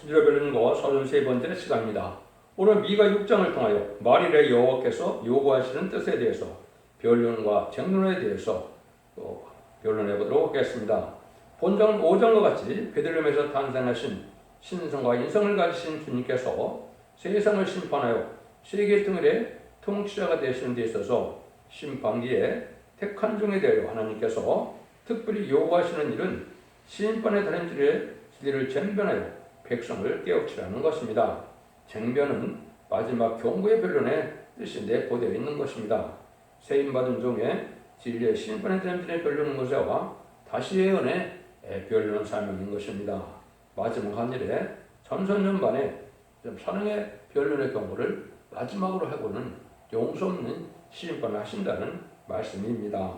스튜디오 별론과 33번째 시간입니다. 오늘 미가 6장을 통하여 만일에 여호와께서 요구하시는 뜻에 대해서 변론과 쟁론에 대해서 변론해 보도록 하겠습니다. 본章 5장과 같이 베들레헴에서 탄생하신 신성과 인성을 가지신 주님께서 세상을 심판하여 세계 등을의 통치자가 되시는 데 있어서 심판기에 택한 종에 대하여 하나님께서 특별히 요구하시는 일은 심판의 다림질의 진리를 쟁변하여 백성을 깨우치라는 것입니다. 쟁변은 마지막 경고의 변론의 뜻이 내포되어 있는 것입니다. 세임받은 종의 진리의 심판의 다림질의 변론인 것과 다시의 은혜의 변론 설명인 것입니다. 마지막 한 일에 전선전반에 사랑의 변론의 경고를 마지막으로 하고는 용서 없는 심판을 하신다는 말씀입니다.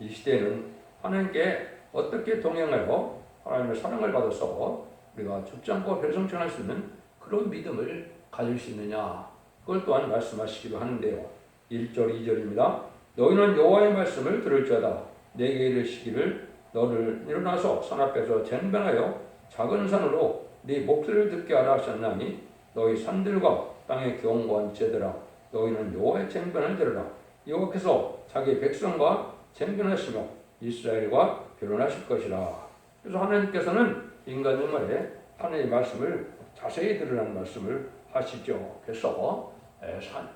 이 시대에는 하나님께 어떻게 동행하여 하나님의 사랑을 받아서 우리가 죽지 않고 별성천할 수 있는 그런 믿음을 가질 수 있느냐, 그걸 또한 말씀하시기도 하는데요. 1절 2절입니다. 너희는 여호와의 말씀을 들을지어다. 내게 이르시기를 너를 일어나서 산 앞에서 쟁변하여 작은 산으로 네 목소리를 듣게 하라 하셨나니 너희 산들과 땅의 견고한 지대들아 너희는 여호와의 쟁변을 들으라. 여호와께서 자기 백성과 쟁변하시며 이스라엘과 변론하실 것이라. 그래서 하나님께서는 인간 생활에 하나님의 말씀을 자세히 들으라는 말씀을 하시죠. 그래서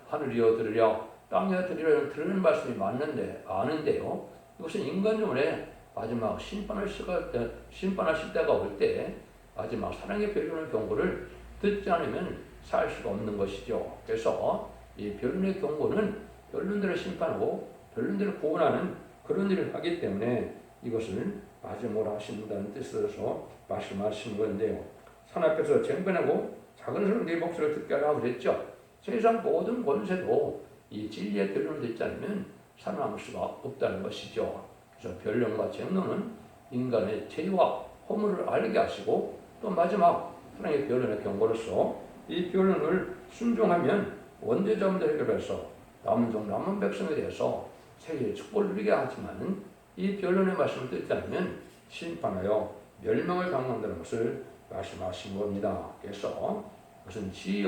하늘이여 들으려 땅이여 들으려 들으는 말씀이 맞는데 아는데요. 이것은 인간 생활에 마지막 심판하실 때가 올 때 마지막 사랑의 변론의 경고를 듣지 않으면 살 수가 없는 것이죠. 그래서 이 변론의 경고는 변론대로 심판하고 변론대로 구원하는 그런 일을 하기 때문에 이것을 마지막으로 하신다는 뜻으로서 말씀하시는 건데요. 산 앞에서 쟁변하고 작은 소리로 네 목소리를 듣게 하라고 그랬죠. 세상 모든 권세도 이 진리의 변론을 듣지 않으면 살아남을 수가 없다는 것이죠. 그래서 변론과 쟁론은 인간의 죄와 허물을 알게 하시고 또 마지막 하나님의 변론의 경고로서 이 변론을 순종하면 원죄자문제 해결해서 남은 종 남은 백성에 대해서 세계의 축복을 누리게 하지만 이 변론의 말씀을 듣지 않으면 심판하여 멸망을 당한다는 것을 말씀하신 겁니다. 그래서 그것은 지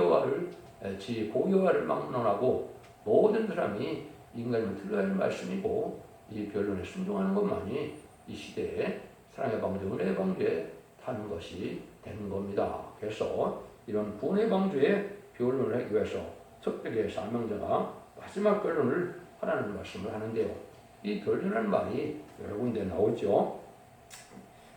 고여와를 막론하고 모든 사람이 인간을 들어야 할 말씀이고 이 변론에 순종하는 것만이 이 시대에 사랑의 방주, 은혜의 방주에 타는 것이 되는 겁니다. 그래서 이런 구원의 방주에 변론을 하기 위해서 특별히 사명자가 마지막 변론을 하라는 말씀을 하는데요. 이 변론이라는 말이 여러 군데 나오죠.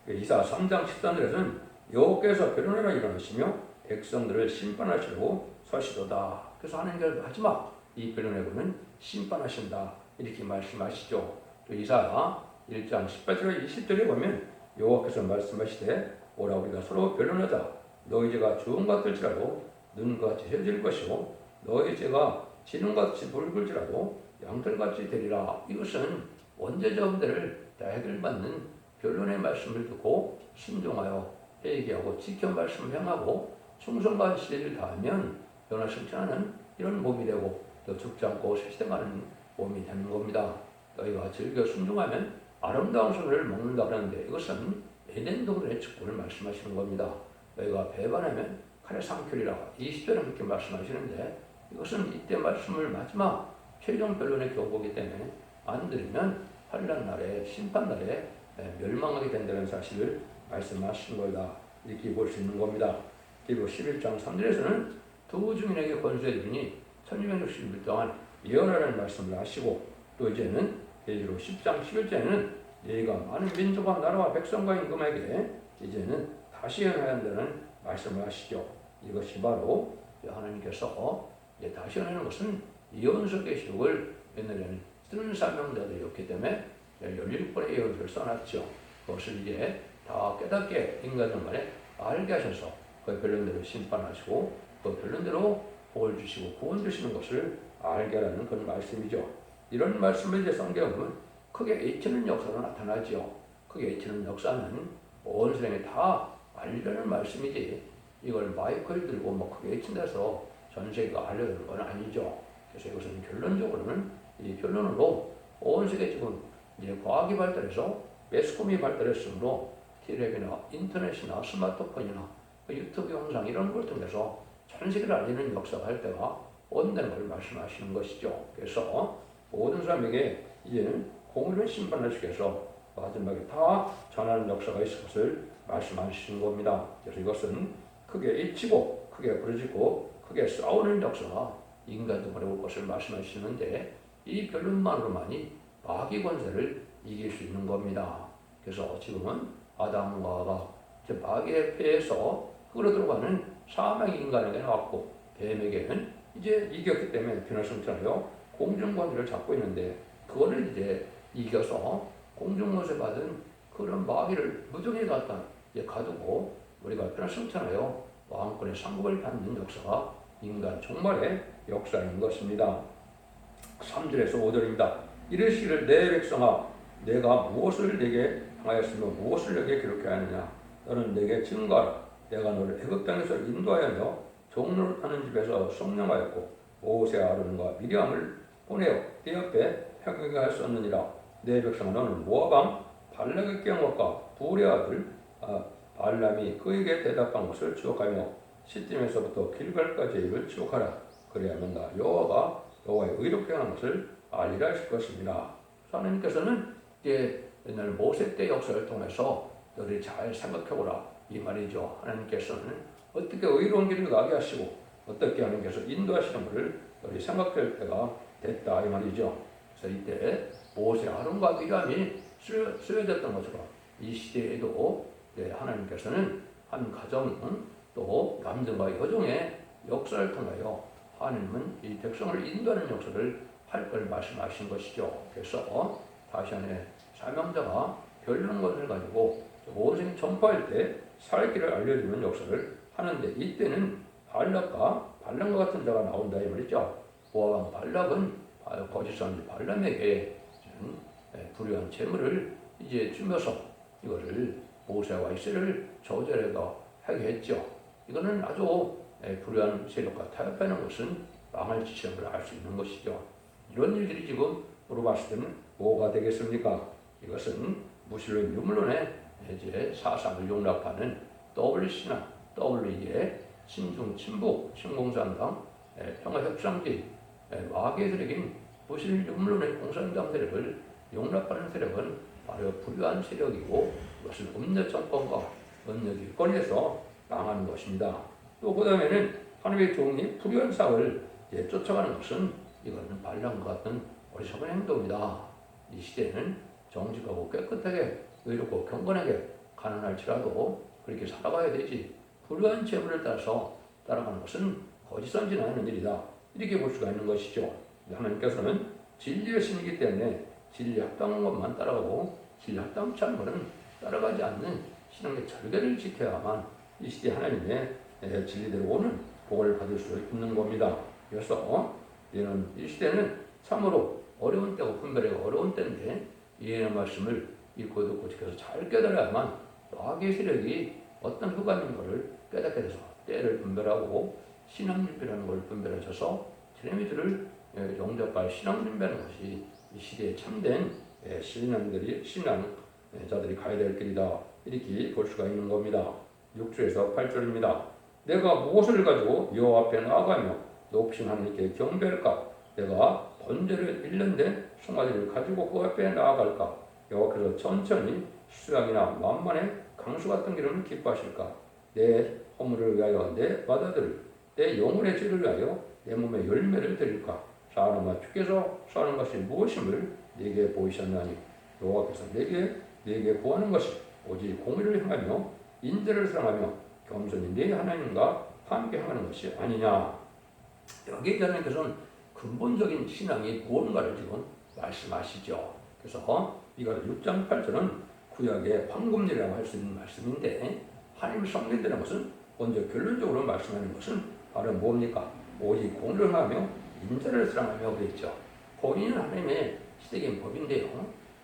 이사 3장 13절에서는 여호와께서 변론하라 일어나시며 백성들을 심판하시려고 서시도다. 그래서 하나님께서 마지막 이 변론에는 심판하신다 이렇게 말씀하시죠. 또 이사 1장 18절에 20절에 보면 여호와께서 말씀하시되 오라 우리가 서로 변론하자. 너희 죄가 주홍 같을지라도 눈같이 헤어질 것이고 너희 죄가 진홍같이 붉을지라도 양털같이 되리라. 이것은 원죄자분들을 다 해결받는 변론의 말씀을 듣고 순종하여 회개하고 지켜 말씀을 행하고 충성과 신뢰를 다하면 변화승천하는 이런 몸이 되고 또 죽지 않고 세생하는 몸이 되는 겁니다. 너희가 즐겨 순종하면 아름다운 선을 먹는다 그러는데 이것은 에덴 동산의 축복을 말씀하시는 겁니다. 너희가 배반하면 칼에 상결이라 20절에 그렇게 말씀하시는데 이것은 이때 말씀을 마지막 최종 변론의 경고이기 때문에 안 들으면 환난 날에 심판 날에 멸망하게 된다는 사실을 말씀하신 거다 이렇게 볼 수 있는 겁니다. 그리고 11장 3절에서는 두 증인에게 권수해 주니 1260일 동안 예언하라는 말씀을 하시고 또 이제는 예지로 10장 11절에는 너희가 많은 민족과 나라와 백성과 임금에게 이제는 다시 예언해야 한다는 말씀을 하시죠. 이것이 바로 하나님께서 다시 예언하는 것은 예언서 계시록을 옛날에는 쓰는 사명자들이었기 때문에 17번의 예언서를 써놨죠. 그것을 이제 다 깨닫게 인간정말에 알게 하셔서 그 변론대로 심판하시고 그 변론대로 복을 주시고 구원 주시는 것을 알게 하라는 그런 말씀이죠. 이런 말씀을 이제 성경에 보면 크게 H는 역사로 나타나죠. 크게 H는 역사는 온 세상에 다 알려는 말씀이지 이걸 마이크를 들고 뭐 크게 H내서 전 세계가 알려는 건 아니죠. 그래서 이것은 결론적으로는 이 변론으로 온 세계 지금 이제 과학이 발달해서 매스컴이 발달했으므로 텔레비나 인터넷이나 스마트폰이나 유튜브 영상 이런 걸 통해서 전 세계를 알리는 역사가 할 때가 온다는 걸 말씀하시는 것이죠. 그래서 모든 사람에게 이제는 공의로운 심판을 주께서 마지막에 다 전하는 역사가 있을 것을 말씀하시는 겁니다. 그래서 이것은 크게 잊히고 크게 부러지고 크게 싸우는 역사가 인간도 어려울 것을 말씀하시는데 이 변론만으로만이 마귀 권세를 이길 수 있는 겁니다. 그래서 지금은 아담과 하와가 마귀의 폐에서 흘러들어가는 사망의 인간에게 나왔고 뱀에게는 이제 이겼기 때문에 변화승천하여 공중권위를 잡고 있는데 그거를 이제 이겨서 공중권세 받은 그런 마귀를 무정에 갖다 가두고 우리가 변화승천하여 왕권의 상급을 받는 역사가 인간 종말의 역사인 것입니다. 3절에서 5절입니다. 이르시기를 내 백성아 내가 무엇을 내게 행하였으며 무엇을 내게 기록하였느냐 너는 내게 증거하라. 내가 너를 애굽 땅에서 인도하여 종로를 하는 집에서 성령하였고 모세 아론과 미리암을 보내어 네 옆에 회개하게 하였었느니라. 내 백성아 너는 모압 왕 발락의 경험과 부울의 아들 발람이 그에게 대답한 것을 기억하며 시딤에서부터 길갈까지의 일을 기억하라. 그래야만 나 여호와가 너와의 의롭게 하는 것을 알리라 하실 것입니다. 하나님께서는 이제 옛날 모세 때 역사를 통해서 너희 잘 생각해보라 이 말이죠. 하나님께서는 어떻게 의로운 길을 가게 하시고 어떻게 하나님께서 인도하시는 것을 너희 생각할 때가 됐다 이 말이죠. 그래서 이때 모세 아론과 미리암이 쓰여졌던 것처럼 이 시대에도 하나님께서는 한 가정 또 남자와 여종의 역사를 통하여 하나님은 이 백성을 인도하는 역사를 할 걸 말씀하신 것이죠. 그래서 다시 한해 사명자가 변론 것을 가지고 온 세계 전파할 때 살길을 알려주는 역사를 하는데 이때는 발락과 발람과 같은 자가 나온다 이 말이죠. 모압 왕 발락은 거짓 선지 발람에게 불의한 재물을 이제 주면서 이거를 모세와 이스라엘을 저절에다 하게 했죠. 이거는 아주 불의한 세력과 타협하는 것은 망할 짓이라는 걸 알 수 있는 것이죠. 이런 일들이 지금 물어봤을 때는 뭐가 되겠습니까? 이것은 무신론 유물론의 이제 사상을 용납하는 WC나 WE의 친중, 친북, 신공산당, 평화협상지, 마귀의 세력인 무신론 유물론의 공산당 세력을 용납하는 세력은 바로 불의한 세력이고 이것은 음녀 정권과 음녀 기권에서 망하는 것입니다. 또 그 다음에는 하나님의 종이 불의한 사을 쫓아가는 것은 이거는 발람과 같은 어리석은 행동이다. 이 시대는 정직하고 깨끗하게 의롭고 경건하게 가난할지라도 그렇게 살아가야 되지 불의한 재물을 따라서 따라가는 것은 거짓 선지하는 일이다. 이렇게 볼 수가 있는 것이죠. 하나님께서는 진리의 신이기 때문에 진리 합당한 것만 따라가고 진리 합당치 않은 것은 따라가지 않는 신앙의 절개를 지켜야만 이 시대 하나님의 진리대로 오는 복을 받을 수 있는 겁니다. 그래서 이 시대는 참으로 어려운 때고 분별하기가 어려운 때인데 이해의 말씀을 읽고 듣고 지켜서 잘 깨달아야만 마귀의 세력이 어떤 흑암인 것을 깨닫게 돼서 때를 분별하고 신앙준비라는 걸 분별하셔서 제레미들을 영접할 신앙준비하는 것이 이 시대에 참된 신앙자들이 가야 될 길이다. 이렇게 볼 수가 있는 겁니다. 6절에서 8절입니다. 내가 무엇을 가지고 여호와 앞에 나아가며 높이신 하나님께 경배할까? 내가 번제를 1년 된 송아지를 가지고 그 앞에 나아갈까? 여호와께서 천천히 수양이나 만만의 강수 같은 기름을 기뻐하실까? 내 허물을 위하여 내 바다들을 내 영혼의 죄를 위하여 내 몸의 열매를 드릴까? 사람아 주께서 사는 것이 무엇임을 네게 보이셨나니 여호와께서 네게 구하는 것이 오직 공의를 행하며 인자를 사랑하며 겸손히 네 하나님과 함께 하는 것이 아니냐. 여기 하나님께서는 근본적인 신앙이 무언가를 지금 말씀하시죠. 그래서 이거 6장 8절은 구약의 황금률이라고 할 수 있는 말씀인데 하나님 성민되는 것은 먼저 결론적으로 말씀하는 것은 바로 뭡니까? 오직 공의를 하며 인자를 사랑하며 그랬죠. 공의는 하나님의 시대적인 법인데요.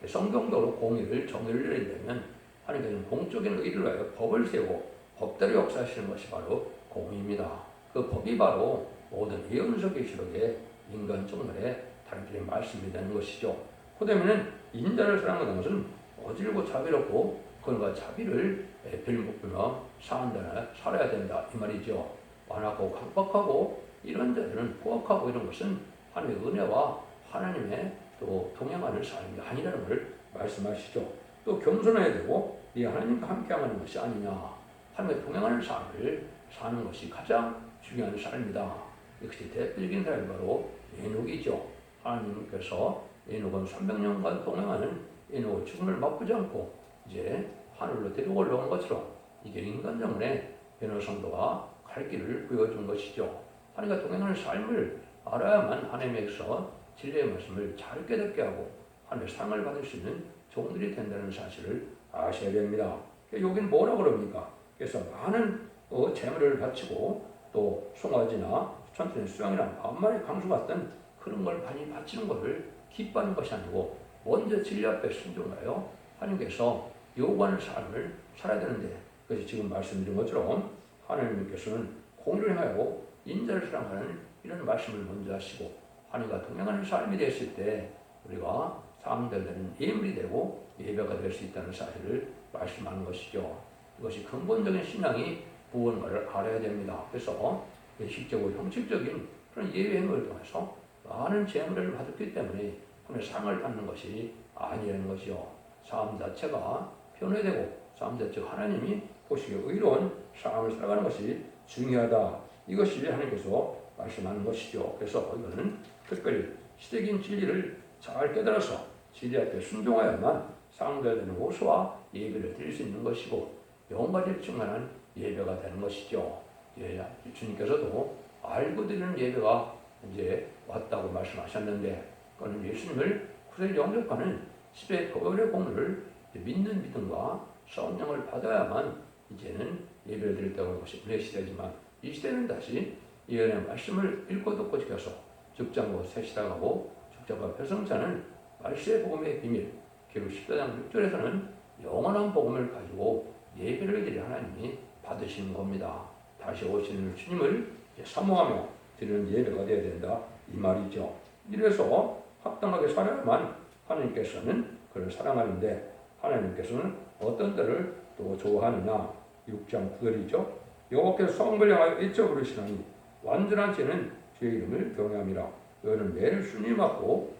성경적으로 공의를 정의를 내린다면 하나님께서는 공적인 의를 위하여 법을 세우고 법대로 역사하시는 것이 바로 공의입니다. 그 법이 바로 모든 예언서 계시록의 인간 정말에 다른들의 말씀이 되는 것이죠. 그 다음에는 인자를 사랑하는 것은 어질고 자비롭고 사건과 자비를 빌목비며 살아야 된다 이 말이죠. 완악하고 강박하고 이런 데들은 포악하고 이런 것은 하나님의 은혜와 하나님의 또 동행하는 삶이 아니라는 것을 말씀하시죠. 또 겸손해야 되고 이 하나님과 함께하는 것이 아니냐. 하나님과 동행하는 삶을 사는 것이 가장 중요한 삶이다. 이것이 대표적인 사람이 바로 에녹이죠. 하나님께서 에녹은 300년간 동행하는 에녹의 죽음을 맛보지 않고 이제 하늘로 데리고 올라온 것처럼 이게 인간 때문에 에녹 성도가 갈 길을 보여준 것이죠. 하나님과 동행하는 삶을 알아야만 하나님에게서 진리의 말씀을 잘 깨닫게 하고 하나님의 상을 받을 수 있는 종들이 된다는 사실을 아셔야 됩니다. 여기는 뭐라 그럽니까? 그래서 많은 재물을 바치고 또 송아지나 천천히 수양이나 만만의 강수 같은 그런 걸 많이 바치는 것을 기뻐하는 것이 아니고 먼저 진리 앞에 순종하여 하나님께서 요구하는 삶을 살아야 되는데 그것이 지금 말씀드린 것처럼 하나님께서는 공의를 행하고 인자를 사랑하는 이런 말씀을 먼저 하시고 하나님과 동행하는 삶이 됐을 때 우리가 사람들에게는 예물이 되고 예배가 될 수 있다는 사실을 말씀하는 것이죠. 이것이 근본적인 신앙이 무언가를 알아야 됩니다. 그래서 의식적으로 형식적인 그런 예배 행위를 통해서 많은 재물을 받았기 때문에 하나님의 상을 받는 것이 아니라는 것이요. 삶 자체가 변화되고 삶 자체가 하나님이 보시기에 의로운 삶을 살아가는 것이 중요하다. 이것이 하나님께서 말씀하는 것이죠. 그래서 이거는 특별히 시대적인 진리를 잘 깨달아서 진리 앞에 순종하여야만 상대되는 호소와 예배를 드릴 수 있는 것이고 영가를 충만한 예배가 되는 것이죠. 예, 주님께서도 알고 드리는 예배가 이제 왔다고 말씀하셨는데 그는 예수님을 구세를 영접하는 십의 보혈의 공로를 믿는 믿음과 성령을 받아야만 이제는 예배를 드렸다고 하는 것이 우리의 시대지만 이 시대는 다시 예언의 말씀을 읽고 듣고 지켜서 죽장고 세시당하고 죽자가 배성자는 말세의 복음의 비밀 기록 14장 6절에서는 영원한 복음을 가지고 예배를 드릴 하나님이 받으시는 겁니다. 다시 오시는 주님을 사모하며 드리는 예배가 되어야 된다 이 말이죠. 이래서 합당하게 살아야만 하나님께서는 그를 사랑하는데 하나님께서는 어떤 때를 또 좋아하느냐 6장 9절이죠. 여호와께서 성을 향하여 일찍 부르시나니 완전한 죄는 주의 이름을 경외함이라. 너희는 매를 순위 받고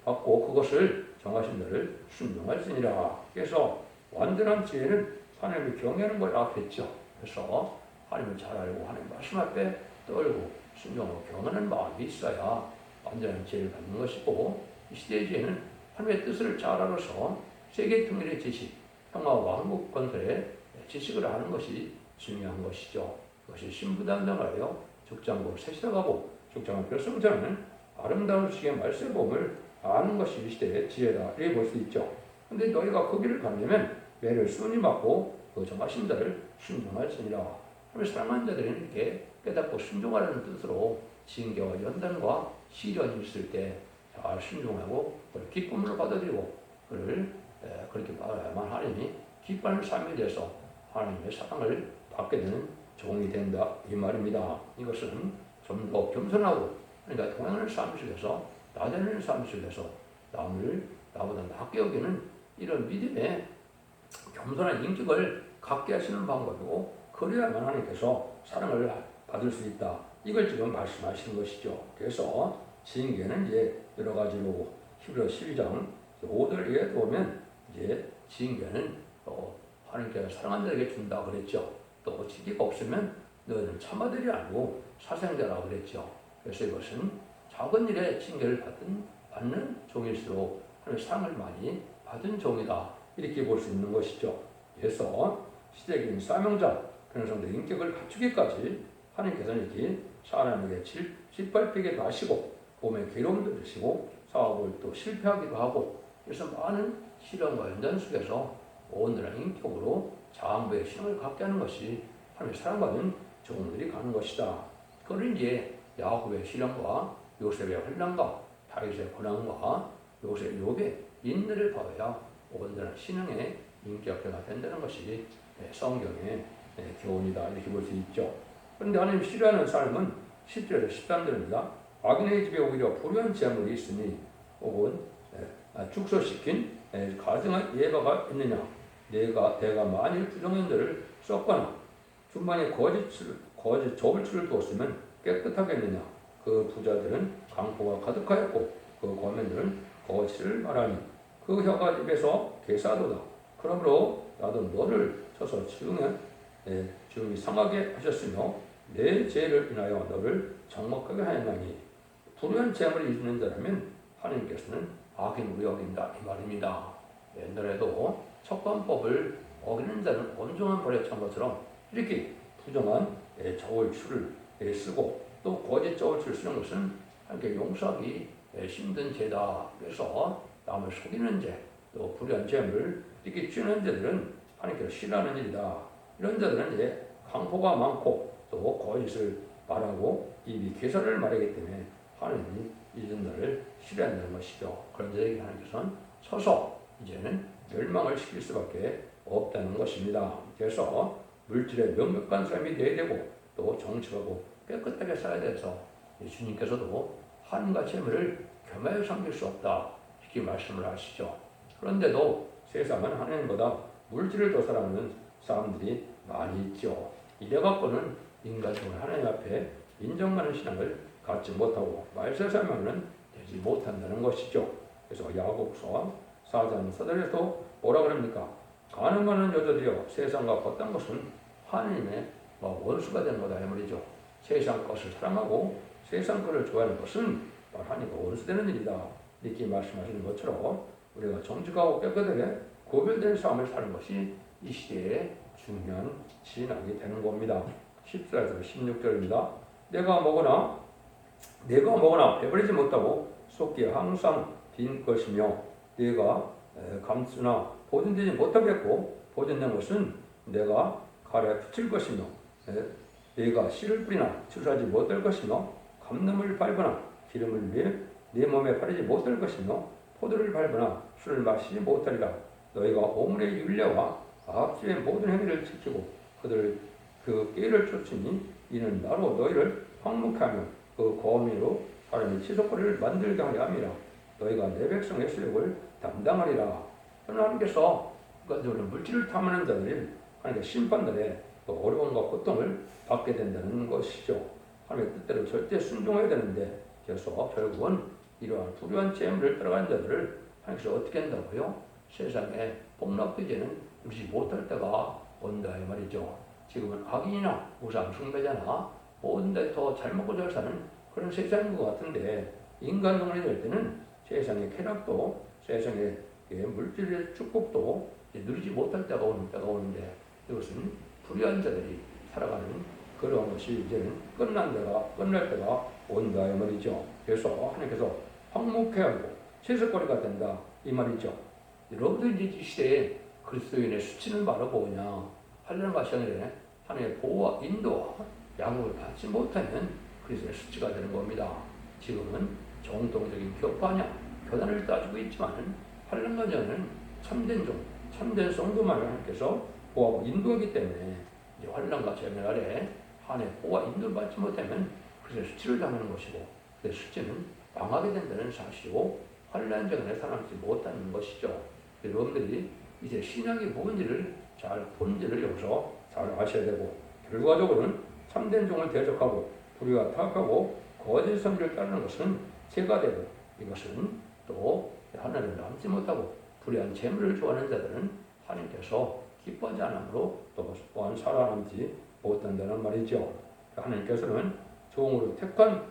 그것을 정하신 대를 순종할지니라. 그래서 완전한 지혜는 하나님을 경외하는 거라 했죠. 그래서 하나님을 잘 알고 하나님 말씀 앞에 떨고 순종하고 경외하는 마음이 있어야 완전한 지혜를 갖는 것이고 이 시대의 지혜는 하나님의 뜻을 잘 알아서 세계 통일의 지식, 평화와 한국 건설의 지식을 하는 것이 중요한 것이죠. 그것이 신부단장하여 죽장고를 세시다가고 죽장을 결성자는 아름다운 시의 말세복음을 아는 것이 이 시대의 지혜다 이렇게 볼 수 있죠. 근데 너희가 그 길을 가려면 매를 순히 받고 그 정하신 자를 순종할지니라. 하면 사랑하는 자들은 이렇게 깨닫고 순종하라는 뜻으로 징계와 연단과 시련이 있을 때 잘 순종하고 그를 기쁨으로 받아들이고 그를 그렇게 받아야만 하나님이 기뻐하는 삶에 대해서 하나님의 사랑을 받게 되는 종이 된다 이 말입니다. 이것은 좀 더 겸손하고 그러니까 동행하는 삶 속에서 나대는 삶 속에서 남을 나보다 낫게 여기는 이런 믿음의 겸손한 인격을 갖게 하시는 방법이고 그래야만 하나님께서 사랑을 받을 수 있다. 이걸 지금 말씀하시는 것이죠. 그래서 징계는 이제 여러 가지로 히브리서 12장 5절에 보면 이제 징계는 하나님께서 사랑하는 자에게 준다 그랬죠. 또 징계가 없으면 너희는 참아들이 아니고 사생자라고 그랬죠. 그래서 이것은 작은 일에 징계를 받는 종일수록 하나님의 사랑을 많이 받은 종이다. 이렇게 볼 수 있는 것이죠. 그래서 시대적인 사명자, 그런 성도의 인격을 갖추기까지 하나님께서는 이렇게 사람에게 짓밟히기도 하시고 몸에 괴로움도 주시고 사업을 또 실패하기도 하고 그래서 많은 시련과 연단 속에서 온전한 인격으로 장부의 신앙을 갖게 하는 것이 하나님의 사랑받는 종들이 가는 것이다. 그걸 이제 야곱의 시련과 요셉의 환난과 다윗의 고난과 욥의 인내를 받아야 온전한 신앙의 인격화가 된다는 것이 성경의 교훈이다 이렇게 볼 수 있죠. 그런데 하나님 싫어하는 삶은 10절에서 13절입니다. 악인의 집에 오히려 불의한 재물이 있으니 혹은 축소시킨 가증한 예바가 있느냐 내가 만일 부정행자를 썼거나 중간에 거짓 저울추를 두었으면 깨끗하겠느냐. 그 부자들은 강포가 가득하였고 그 거맨들은 거짓을 말하니 그 혀가 입에서 개사도다. 그러므로 나도 너를 쳐서 지응이 상하게 하셨으며 내 죄를 인하여 너를 적막하게 하였나니 불의한 재물을 입는 자라면 하나님께서는 악인으로 여긴다 이 말입니다. 옛날에도 척관법을 어기는 자는 온종한 벌에 처한 것처럼 이렇게 부정한 저울추를 쓰고 또 거짓 저울추를 쓰는 것은 하나님께 용서하기 힘든 죄다. 그래서 남을 속이는 죄, 또 불의한 죄물을 이렇게 쥐는 자들은 하나님께서 싫어하는 일이다. 이런 자들은 이제 강포가 많고 또 거짓을 말하고 입이 괴사를 말하기 때문에 하나님이 이런 자를 싫어한다는 것이죠. 그런 자에게 하나님께서는 서서 이제는 멸망을 시킬 수밖에 없다는 것입니다. 그래서 물질에 명백한 삶이 되어야 되고 또 정직하고 깨끗하게 살아야 돼서 주님께서도 하나님과 재물을 겸하여 섬길 수 없다 이렇게 말씀을 하시죠. 그런데도 세상은 하나님보다 물질을 더 사랑하는 사람들이 많이 있죠. 이래갖고는 인간적으로 하나님 앞에 인정받는 신앙을 갖지 못하고 말세설명은 되지 못한다는 것이죠. 그래서 야고보서 4장 4절에서 뭐라 그럽니까? 가늠하는 여자들이여 세상과 걷던 것은 하나님의 원수가 되는 거다 이 말이죠. 세상 것을 사랑하고 세상 것을 좋아하는 것은 하나님과 원수되는 일이다 이렇게 말씀하시는 것처럼 우리가 정직하고 깨끗하게 구별된 삶을 사는 것이 이 시대의 중요한 신앙이 되는 겁니다. 14에서 16절입니다. 내가 먹으나 배부르지 못하고 속기에 항상 빈 것이며 내가 감추나 보존되지 못하겠고 보존된 것은 내가 칼에 붙일 것이며 내가 씨를 뿌리나 주사하지 못할 것이며 감람을 밟거나 기름을 위해 내 몸에 바르지 못할 것이며 포도를 밟거나 술을 마시지 못하리라. 너희가 오물의 율례와 악주의 모든 행위를 지키고 그들 그 깨를 쫓으니 이는 나로 너희를 황묵케 하며 그 거미로 사람이 치솟거리를 만들게 하려 함이라. 너희가 내 백성의 수욕을 담당하리라. 하나님께서 물질을 탐하는 자들이 하나님의 심판날에 어려움과 고통을 받게 된다는 것이죠. 하나님의 뜻대로 절대 순종해야 되는데 그래서 결국은 이러한 불의한 재물을 따라가는 자들을 하나님께서 어떻게 한다고요? 세상에 복락되지는 누리지 못할 때가 온다 이 말이죠. 지금은 악인이나 우상 숭배자나 모든 데 더 잘 먹고 잘 사는 그런 세상인 것 같은데 인간동물이 될 때는 세상의 쾌락도 세상의 물질의 축복도 누리지 못할 때가 오는데 이것은 불의한 자들이 살아가는 그런 것이 이제는 끝날 때가 온다 이 말이죠. 그래서 하나님께서 황묵케 하고 채석거리가 된다 이 말이죠. 여러분들 이 시대에 그리스도인의 수치는 바라고 그냥 하려는 것이 아니라 하나님의 보호와 인도와 양육을 받지 못하면 그리스도의 수치가 되는 겁니다. 지금은 정통적인 교파냐 교단을 따지고 있지만 환란과전은 참된 성도만을 하나님께서 보호하고 인도하기 때문에 이제 환란과 재멸 아래 하나님의 보호와 인도를 받지 못하면 그래서 수치를 당하는 것이고 그 수치는 망하게 된다는 사실이고 환란전에 살아남지 못하는 것이죠. 여러분들이 이제 신앙이 뭔지를 잘 본지를 여기서 잘 아셔야 되고 결과적으로는 참된 종을 대적하고 불의와 타락하고 거짓 선지를 따르는 것은 죄가 되고 이것은 또 하나님을 남지 못하고 불의한 재물을 좋아하는 자들은 하나님께서 기뻐하지 않으므로 또한 살아남지 못한다는 말이죠. 하나님께서는 종으로 택한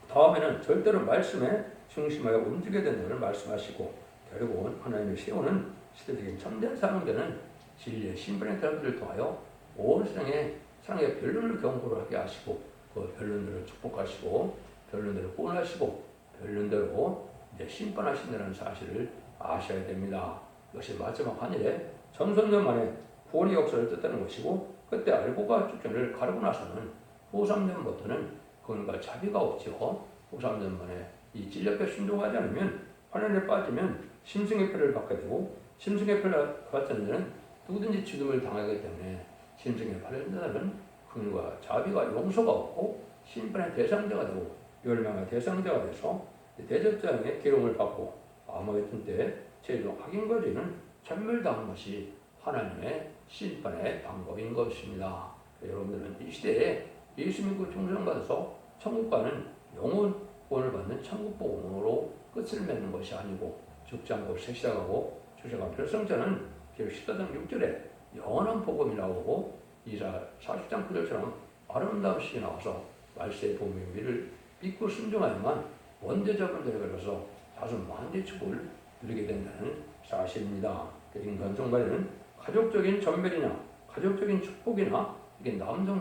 다음에는 절대로 말씀에 중심하여 움직여야 된다는 말씀하시고 결국은 하나님의 세우는 시대적인 참된 사람들은 진리의 신분의 사람들을 통하여 온 세상에 사랑의 변론을 경고를 하게 하시고 그 변론들을 축복하시고 변론들을 구원하시고 변론대로 이제 심판하신다는 사실을 아셔야 됩니다. 이것이 마지막 하늘에 천선년 만에 구원의 역사를 뜻하는 것이고 그때 알고가 주권을 가르고 나서는 후 3년부터는 그건가 자비가 없죠. 후 3년 만에 이 진리에 순종하지 않으면 환란에 빠지면 심승의 표를 받게 되고 심승의 표를 받는 자는 누구든지 죽음을 당하기 때문에 심승의 받는 자는 그건가 자비가 용서가 없고 심판의 대상자가 되고 멸망의 대상자가 돼서 대적자의 기름을 받고 아마겟돈 때 최종 악인과 죄는 전멸당한 것이 하나님의 심판의 방법인 것입니다. 여러분들은 이 시대에 예수 믿고 중생받아서 천국 가는 영혼권을 받는 천국복음으로 끝을 맺는 것이 아니고 죽지 않고 새 시작하고 주셔간 별성자는 14장 6절에 영원한 복음이 나오고 이사 40장 9절처럼 아름다운 시이 나와서 말세의 복음의 의미를 믿고 순종하여만 원죄자분들에 걸려서 다소 만대 축복을 누리게 된다는 사실입니다. 인간 종말에는 가족적인 전멸이나 가족적인 축복이나 이게 남성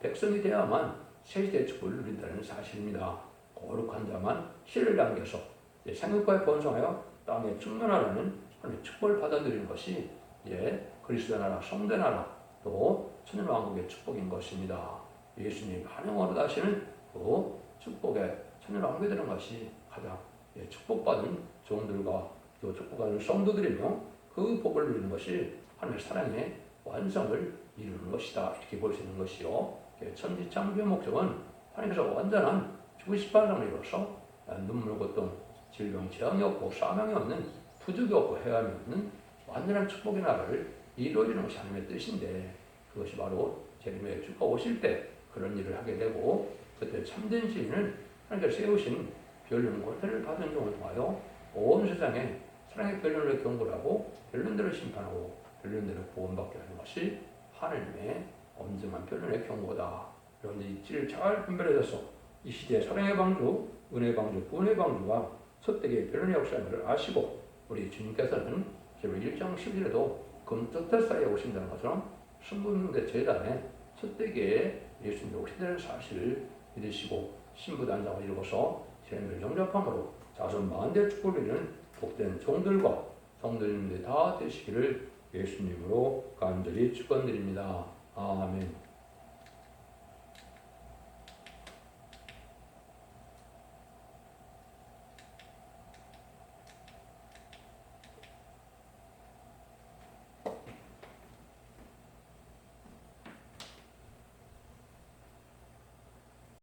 백성이 되어야만 세시대 축복을 누린다는 사실입니다. 거룩한 자만 씨를 남겨서 생육과에 번성하여 땅에 충만하라는 하나님의 축복을 받아들이는 것이 그리스도 나라, 성대 나라, 또 천년왕국의 축복인 것입니다. 예수님 환영으로 다시는 그 축복에 천년왕국에 되는 것이 가장 축복받은 종들과 또 축복받은 성도들이며 그 복을 누리는 것이 하나님의 사랑의 완성을 이루는 것이다. 이렇게 볼 수 있는 것이요. 천지창조의 목적은 하나님께서 완전한 죽으시바람을 이루어서 눈물, 고통, 질병, 재앙이 없고 사망이 없는 부족이 없고 해함이 없는 완전한 축복의 나라를 이루어주는 것이 하나님의 뜻인데 그것이 바로 재림의 주가 오실 때 그런 일을 하게 되고 그때 참된 시인은 하나님께서 세우신 변론 권세를 받은 종을 통하여 온 세상에 사랑의 변론을 경고하고 변론대로 심판하고 변론대로 구원받게 하는 것이 하나님의 엄정한 변론의 경고다. 그런데 이 질을 잘 분별해서 이 시대의 사랑의 방주, 은혜의 방주, 구원의 방주가 첫대기의 변론의 역사를 아시고 우리 주님께서는 제발 1장 10절에도 금뜻에 쌓여 오신다는 것처럼 순분대 재단에 첫대기에 예수님이 오신다는 사실을 믿으시고 신부단장을 이루어서 재림을 영접함으로 자손 만대 축복을 이루는 복된 종들과 성도님들이 다 되시기를 예수님으로 간절히 축원드립니다. 아멘.